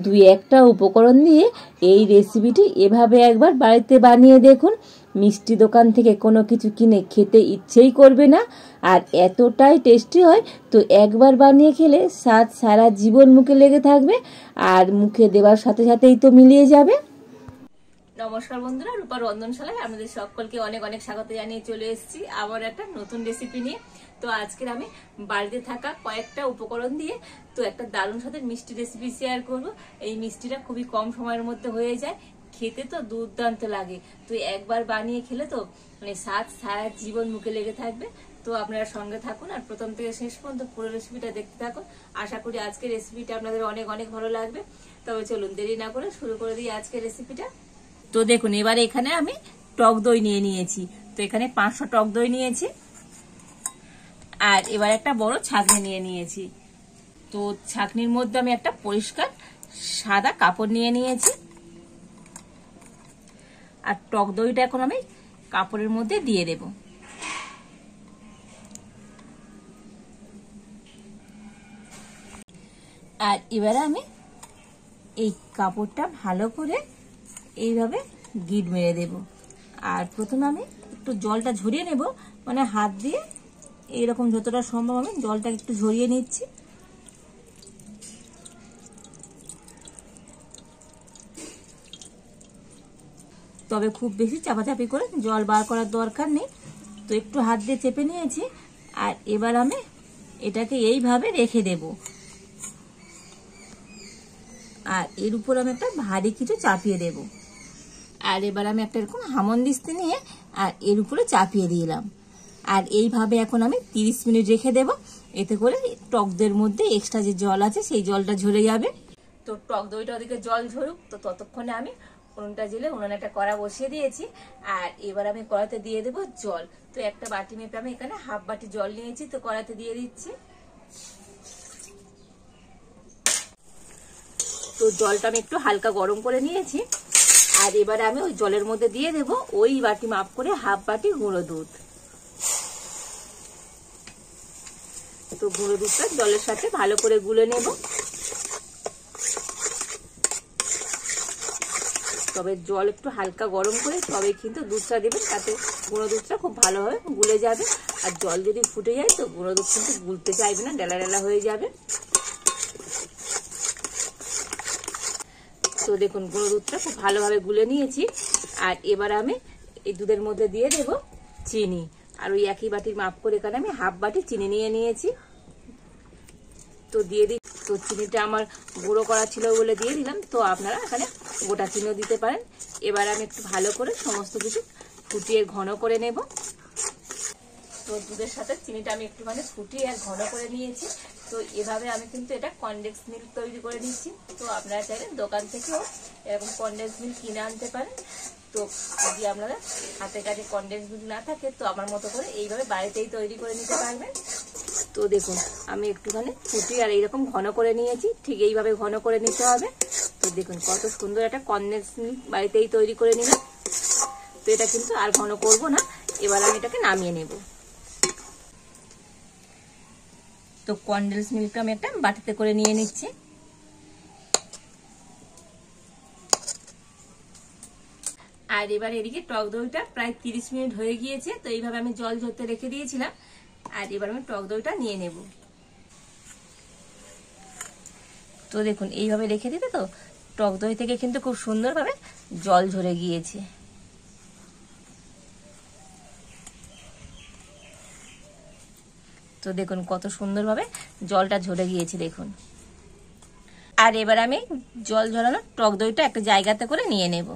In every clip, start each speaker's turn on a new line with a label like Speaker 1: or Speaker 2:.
Speaker 1: দুই একটা উপকরণ দিয়ে এই রেসিপিটি এভাবে একবার বাড়িতে বানিয়ে দেখুন। মিষ্টি দোকান থেকে কোনো কিছু কিনে খেতে ইচ্ছেই করবে না, আর এতটাই টেস্টি হয়। তো একবার বানিয়ে খেলে স্বাদ সারা জীবন মুখে লেগে থাকবে, আর মুখে দেওয়ার সাথে সাথেই তো মিলিয়ে যাবে। নমস্কার বন্ধুরা, রূপা রন্ধনশালায় আপনাদের সকলকে অনেক অনেক স্বাগত জানিয়ে চলে এসেছি আবার একটা নতুন রেসিপি নিয়ে। তো আজকের আমি বাড়িতে থাকা কয়েকটা উপকরণ দিয়ে তো একটা দারুণ স্বাদের মিষ্টি রেসিপি শেয়ার করব। এই মিষ্টিটা খুবই কম সময়ের মধ্যে হয়ে যায়, খেতে তো দুর্দান্ত লাগে। তো একবার বানিয়ে খেলে তো মানে স্বাদ সারা জীবন মুখে লেগে থাকবে। তো আপনারা সঙ্গে থাকুন আর প্রথম থেকে শেষ পর্যন্ত পুরো রেসিপিটা দেখতে থাকুন। আশা করি আজকের রেসিপিটা আপনাদের অনেক অনেক ভালো লাগবে। তবে চলুন দেরি না করে শুরু করে দিই আজকের রেসিপিটা। তো দেখুন, এবারে এখানে আমি টক দই নিয়ে নিয়েছি। তো এখানে 500 টক দই নিয়েছি, আর এবার একটা বড় ছাঁকনি নিয়ে নিয়েছি। তো ছাঁকনির মধ্যে আমি একটা পরিষ্কার সাদা কাপড় নিয়ে নিয়েছি, আর টক দইটা এখন আমি কাপড়ের মধ্যে দিয়ে দেব। আর এবারে আমি এই কাপড়টা ভালো করে এইভাবে গিট মেরে দেব। আর প্রথমে আমি একটু জলটা ঝরিয়ে নেব, মানে হাত দিয়ে এইরকম যতটা সম্ভব আমি জলটা একটু ঝরিয়ে নিচ্ছি। তবে খুব বেশি চাপাচাপি করে জল বার করার দরকার নেই। তো একটু হাত দিয়ে চেপে নিয়েছি, আর এবার আমি এটাকে এইভাবে রেখে দেব। আর এর উপর আমি একটা ভারী কিছু চাপিয়ে দেব। আর এবার আমি একটা এরকম হামনদিস্তি নিয়ে আর এর উপরে চাপিয়ে দিলাম। আর এইভাবে এখন আমি 30 মিনিট রেখে দেব। এতে করে টক দইয়ের মধ্যে এক্সট্রা যে জল আছে সেই জলটা ঝরে যাবে। তো টক দইটা ওদিকে জল ঝরুক, তো ততক্ষণে আমি উনুনটা জ্বেলে উনুনে একটা কড়া বসিয়ে দিয়েছি। আর এবার আমি কড়াতে দিয়ে দেব জল। তো একটা বাটি মেপে আমি এখানে হাফ বাটি জল নিয়েছি, তো কড়াতে দিয়ে দিচ্ছি। তো জলটা আমি একটু হালকা গরম করে নিয়েছি, আর এবারে আমি ওই জলের মধ্যে দিয়ে দেব ওই বাটি মাপ করে হাফ বাটি গুঁড়ো দুধ। তো গুঁড়ো দুধটা জলের সাথে ভালো করে গুলে নেব। তবে জল একটু হালকা গরম করে তবে কিন্তু দুধটা দেবেন, তাতে গুঁড়ো দুধটা খুব ভালোভাবে গুলে যাবে। আর জল যদি ফুটে যায় তো গুঁড়ো দুধ কিন্তু গুলতে চাইবে না, ডেলা ডেলা হয়ে যাবে। তো দেখুন, গুঁড়ো দুধটা খুব ভালোভাবে গুলে নিয়েছি। আর এবার আমি এই দুধের মধ্যে দিয়ে দেব চিনি। আর ওই একই বাটির মাপ করে এখানে আমি হাফ বাটি চিনি নিয়ে নিয়েছি। তো দিয়ে দিই। তো চিনিটা আমার গুঁড়ো করা ছিল বলে দিয়ে দিলাম। তো আপনারা এখানে গোটা চিনিও দিতে পারেন। এবার আমি একটু ভালো করে সমস্ত কিছু ফুটিয়ে ঘন করে নেব। তো দুধের সাথে চিনিটা আমি একটুখানি ফুটিয়ে আর ঘন করে নিয়েছি। তো এভাবে আমি কিন্তু এটা কনডেন্স মিল্ক তৈরি করে নিচ্ছি। তো আপনারা চাইলে দোকান থেকেও এরকম কনডেন্স মিল্ক কিনে আনতে পারেন। তো যদি আপনারা হাতে কাছে কনডেন্স মিল্ক না থাকে তো আমার মতো করে এইভাবে বাড়িতেই তৈরি করে নিতে পারবেন। তো দেখুন, আমি একটুখানি ফুটিয়ে আর এইরকম ঘন করে নিয়েছি। ঠিক এইভাবে ঘন করে নিতে হবে। তো দেখুন কত সুন্দর একটা কনডেন্স মিল্ক বাড়িতেই তৈরি করে নিলাম। তো এটা কিন্তু আর ঘন করব না। এবার আমি এটাকে নামিয়ে নেব। তো কনডেন্স মিল্কটা আমি একটা বাটিতে করে নিয়ে নিচ্ছি। আর এবার এদিকে টক দইটা প্রায় 30 মিনিট হয়ে গিয়েছে। তো এইভাবে আমি জল ঝরতে রেখে দিয়েছিলাম। আর এবার আমি টক দইটা নিয়ে নেব। তো দেখুন, এইভাবে রেখে দিতে তো টক দই থেকে কিন্তু খুব সুন্দরভাবে জল ঝরে গিয়েছে। তো দেখুন কত সুন্দরভাবে জলটা ঝরে গিয়েছে দেখুন। আর এবার আমি জল ঝরানো টক দইটা একটা জায়গাতে করে নিয়ে নেব।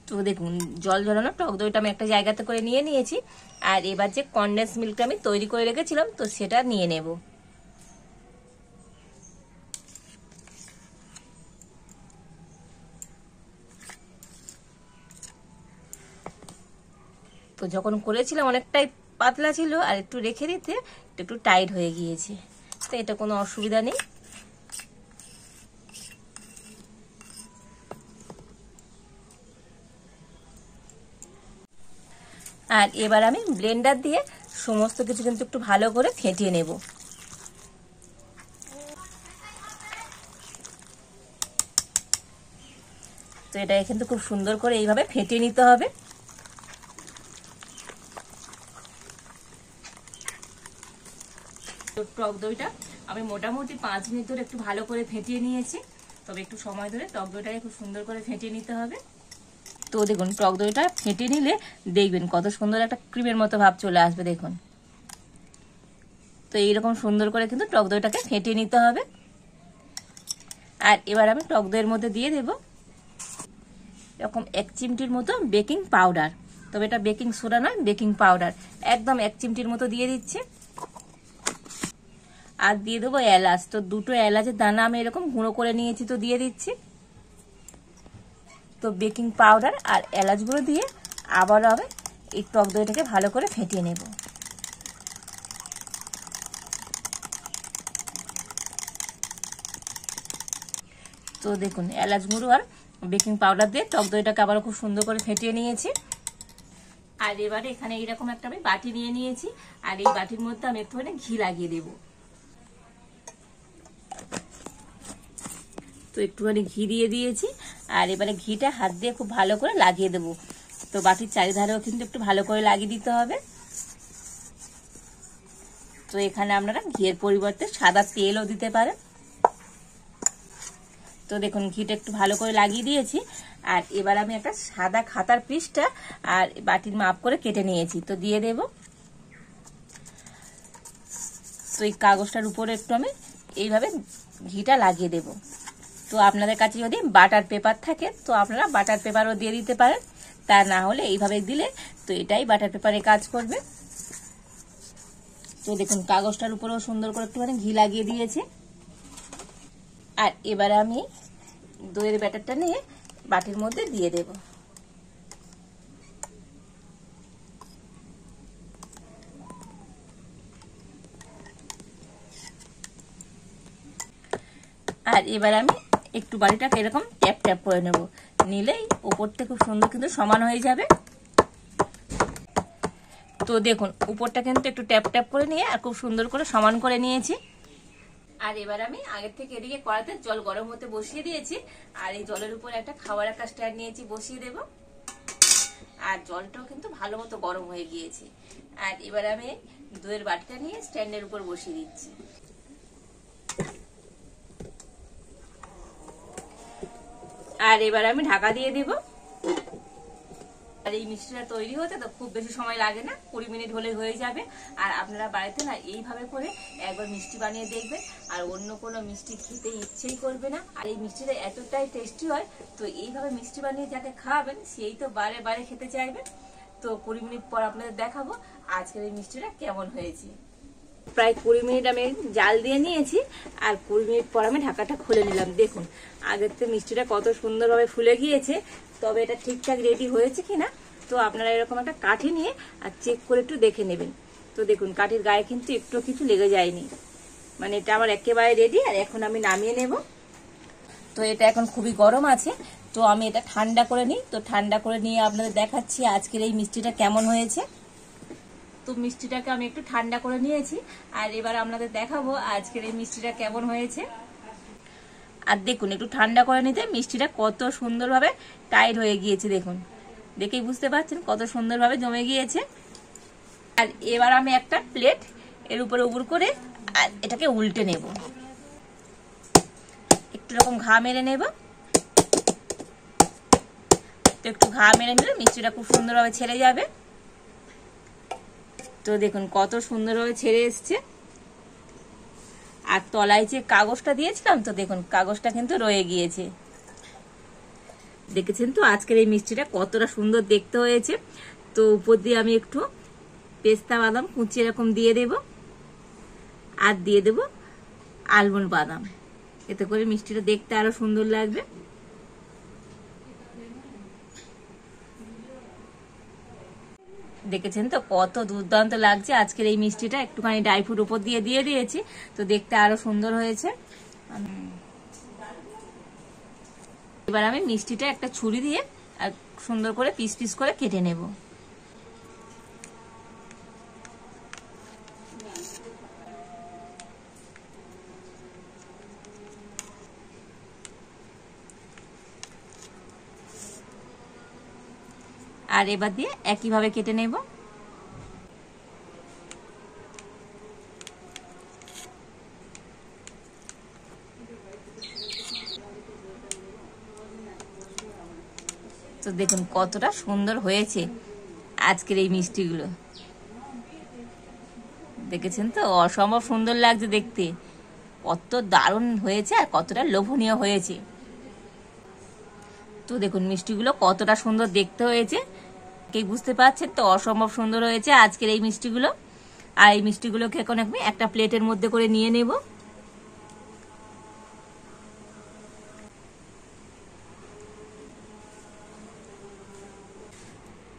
Speaker 1: তো দেখুন, জল ঝরানো টক দইটা আমি একটা জায়গাতে করে নিয়ে নিয়েছি। আর এবার যে কনডেন্স মিল্কটা আমি তৈরি করে রেখেছিলাম তো সেটা নিয়ে নেব। তো যখন করেছিলাম অনেকটাই পাতলা ছিল, আর একটু রেখে দিতে একটু টাইট হয়ে গিয়েছে। তো এটা কোনো অসুবিধা নেই। আর এবার আমি ব্লেন্ডার দিয়ে সমস্ত কিছু কিন্তু একটু ভালো করে ফেটিয়ে নেব। তো এটা কিন্তু খুব সুন্দর করে এইভাবে ফেটিয়ে নিতে হবে। তো টক দইটা আমি মোটামুটি 5 মিনিট ধরে একটু ভালো করে ফেটিয়ে নিয়েছি। তবে একটু সময় ধরে টক দইটাকে খুব সুন্দর করে ফেটিয়ে নিতে হবে। তো দেখুন টক দইটা ফেটিয়ে নিলে দেখবেন কত সুন্দর একটা ক্রিমের মতো ভাব চলে আসবে দেখুন। তো এইরকম সুন্দর করে কিন্তু টক দইটাকে ফেটিয়ে নিতে হবে। আর এবার আমি টক দইয়ের মধ্যে দিয়ে দেব এরকম 1 চিমটির মতো বেকিং পাউডার। তবে এটা বেকিং সোডা নয়, বেকিং পাউডার। একদম 1 চিমটির মতো দিয়ে দিচ্ছি। আর দিয়ে দেবো এলাচ। তো 2টো এলাচের দানা আমি এরকম গুঁড়ো করে নিয়েছি, তো দিয়ে দিচ্ছি। তো বেকিং পাউডার আর এলাচ গুঁড়ো দিয়ে আবারও আমি এই টক দইটাকে ভালো করে ফেটিয়ে নেব। তো দেখুন এলাচ গুঁড়ো আর বেকিং পাউডার দিয়ে টক দইটাকে আবারও খুব সুন্দর করে ফেটিয়ে নিয়েছি। আর এবারে এখানে এইরকম একটা আমি বাটি নিয়ে নিয়েছি। আর এই বাটির মধ্যে আমি একটুখানি ঘি লাগিয়ে দেব। তো একটুখানি ঘি দিয়ে দিয়েছি। আর এবারে ঘিটা হাত দিয়ে খুব ভালো করে লাগিয়ে দেব। তো বাটির চারিধারেও কিন্তু একটু ভালো করে লাগিয়ে দিতে হবে। তো এখানে আপনারা ঘিয়ের পরিবর্তে সাদা তেলও দিতে পারেন। তো দেখুন ঘিটা একটু ভালো করে লাগিয়ে দিয়েছি। আর এবার আমি একটা সাদা খাতার পিসটা আর বাটির মাপ করে কেটে নিয়েছি, তো দিয়ে দেব। তো এই কাগজটার উপরে একটু আমি এইভাবে ঘিটা লাগিয়ে দেব। তো আপনাদের কাছে যদি বাটার পেপার থাকে তো আপনারা বাটার পেপারও দিয়ে দিতে পারেন। তা না হলে এইভাবে দিলে তো এটাই বাটার পেপারে কাজ করবে। তো দেখুন কাগজটার উপরেও সুন্দর করে একটুখানি ঘি লাগিয়ে দিয়েছি। আর এবারে আমি দইয়ের ব্যাটারটা নিয়ে বাটির মধ্যে দিয়ে দেব। আর এবার আমি একটু বাটিটাকে এরকম ট্যাপ ট্যাপ করে নেব, নিলেই উপরটা খুব সুন্দর কিন্তু সমান হয়ে যাবে। তো দেখুন উপরটা কিন্তু একটু ট্যাপ ট্যাপ করে নিয়ে আর খুব সুন্দর করে সমান করে নিয়েছি। আর এবার আমি আগের থেকে এদিকে কড়াতে জল গরম হতে বসিয়ে দিয়েছি। আর এই জলের উপর একটা খাবার রাখা স্ট্যান্ড নিয়েছি, বসিয়ে দেব। আর জলটাও কিন্তু ভালো মতো গরম হয়ে গিয়েছে। আর এবার আমি দইয়ের বাটিটা নিয়ে স্ট্যান্ডের উপর বসিয়ে দিচ্ছি। আর এবার আমি ঢাকা দিয়ে দেব। আর এই মিষ্টিটা তৈরি হতে তো খুব বেশি সময় লাগে না, 20 মিনিট হলে হয়ে যাবে। আর আপনারা বাড়িতে না এইভাবে করে একবার মিষ্টি বানিয়ে দেখবেন, আর অন্য কোনো মিষ্টি খেতে ইচ্ছেই করবে না। আর এই মিষ্টিটা এতটাই টেস্টি হয়, তো এইভাবে মিষ্টি বানিয়ে যাকে খাওয়াবেন সেই তো বারে বারে খেতে চাইবে। তো 20 মিনিট পর আপনাদের দেখাবো আজকের এই মিষ্টিটা কেমন হয়েছে। প্রায় 20 মিনিট আমি জাল দিয়ে নিয়েছি। আর 20 মিনিট পর আমি ঢাকাটা খুলে নিলাম। দেখুন আগের থেকে মিষ্টিটা কত সুন্দরভাবে ফুলে গিয়েছে। তবে এটা ঠিকঠাক রেডি হয়েছে কিনা তো আপনারা এরকম একটা কাঠি নিয়ে আর চেক করে একটু দেখে নেবেন। তো দেখুন কাঠির গায়ে কিন্তু একটু কিছু লেগে যায়নি, মানে এটা আমার একেবারে রেডি। আর এখন আমি নামিয়ে নেব। তো এটা এখন খুবই গরম আছে, তো আমি এটা ঠান্ডা করে নিই। তো ঠান্ডা করে নিয়ে আপনাদের দেখাচ্ছি আজকের এই মিষ্টিটা কেমন হয়েছে। তো মিষ্টিটাকে আমি একটু ঠান্ডা করে নিয়েছি। আর এবার আপনাদের দেখাবো আজকের এই মিষ্টিটা কেমন হয়েছে। আর দেখুন একটু ঠান্ডা করে নিতে মিষ্টিটা কত সুন্দরভাবে টাইট হয়ে গিয়েছে। দেখুন দেখেই বুঝতে পারছেন কত সুন্দরভাবে জমে গিয়েছে। আর এবার আমি একটা প্লেট এর উপরে উপর করে আর এটাকে উল্টে নেব। একটু রকম ঘা মেরে নেব। তো একটু ঘা মেরে নিলে মিষ্টিটা খুব সুন্দরভাবে ছেড়ে যাবে। তো দেখুন কত সুন্দরভাবে ছেড়ে এসছে। আর তলায় যে কাগজটা দিয়েছিলাম তো দেখুন কাগজটা কিন্তু রয়ে গিয়েছে। দেখেছেন তো আজকের এই মিষ্টিটা কতটা সুন্দর দেখতে হয়েছে। তো উপর দিয়ে আমি একটু পেস্তা বাদাম কুচি এরকম দিয়ে দেব। আর দিয়ে দেব আলমন্ড বাদাম, এতে করে মিষ্টিটা দেখতে আরো সুন্দর লাগবে। দেখেছেন তো কত দুর্দান্ত লাগছে আজকের এই মিষ্টিটা। একটুখানি ড্রাই ফ্রুট উপর দিয়ে দিয়েছি, তো দেখতে আরো সুন্দর হয়েছে। এবার আমি মিষ্টিটা একটা ছুরি দিয়ে আর সুন্দর করে পিস পিস করে কেটে নেব। আর এবার দিয়ে একইভাবে কেটে নেব। তো দেখুন কতটা সুন্দর হয়েছে আজকের এই মিষ্টিগুলো, দেখেছেন তো? অসম্ভব সুন্দর লাগছে দেখতে, কত দারুণ হয়েছে আর কতটা লোভনীয় হয়েছে। তো দেখুন মিষ্টিগুলো কতটা সুন্দর দেখতে হয়েছে, কে বুঝতে পারছেন তো? অসম্ভব সুন্দর হয়েছে আজকের এই মিষ্টিগুলো। আর এই মিষ্টিগুলোকে এখন আমি একটা প্লেটের মধ্যে করে নিয়ে নেব।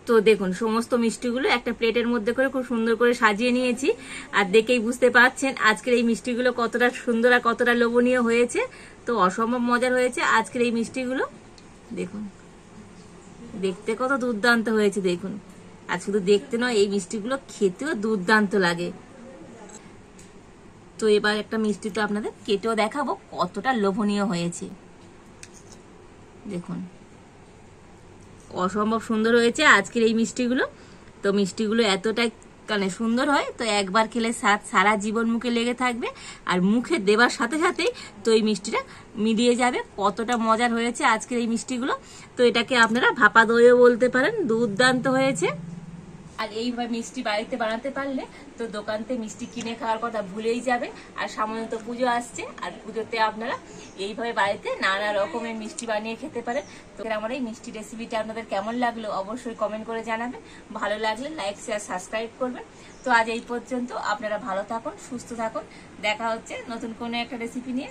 Speaker 1: তো দেখুন সমস্ত মিষ্টিগুলো একটা প্লেটের মধ্যে করে খুব সুন্দর করে সাজিয়ে নিয়েছি। আর দেখেই বুঝতে পারছেন আজকের এই মিষ্টিগুলো কতটা সুন্দর আর কতটা লোভনীয় হয়েছে। তো অসম্ভব মজার হয়েছে আজকের এই মিষ্টিগুলো। দেখুন দেখতে কত দুর্দান্ত হয়েছে দেখুন। আর শুধু দেখতে নয়, এই মিষ্টিগুলো খেতেও দুর্দান্ত লাগে। তো এবার একটা মিষ্টি তো আপনাদের কেটেও দেখাবো কতটা লোভনীয় হয়েছে। দেখুন অসম্ভব সুন্দর হয়েছে আজকের এই মিষ্টিগুলো। তো মিষ্টিগুলো এতটাই মানে সুন্দর হয়, তো একবার খেলে স্বাদ সারা জীবন মুখে লেগে থাকবে। আর মুখে দেবার সাথে সাথেই তো এই মিষ্টিটা মিলিয়ে যাবে। কতটা মজার হয়েছে আজকের এই মিষ্টিগুলো। তো এটাকে আপনারা ভাপা দইও বলতে পারেন, দুর্দান্ত হয়েছে। আর এইভাবে মিষ্টি বাড়িতে বানাতে পারলে তো দোকানতে মিষ্টি কিনে খাওয়ার কথা ভুলেই যাবে। আর সামনে তো পুজো আসছে, আর পুজোতে আপনারা এইভাবে বাড়িতে নানা রকমের মিষ্টি বানিয়ে খেতে পারেন। তো আমার এই মিষ্টি রেসিপিটা আপনাদের কেমন লাগলো অবশ্যই কমেন্ট করে জানাবেন। ভালো লাগলে লাইক শেয়ার সাবস্ক্রাইব করবেন। তো আজ এই পর্যন্ত, আপনারা ভালো থাকুন, সুস্থ থাকুন। দেখা হচ্ছে নতুন কোনো একটা রেসিপি নিয়ে।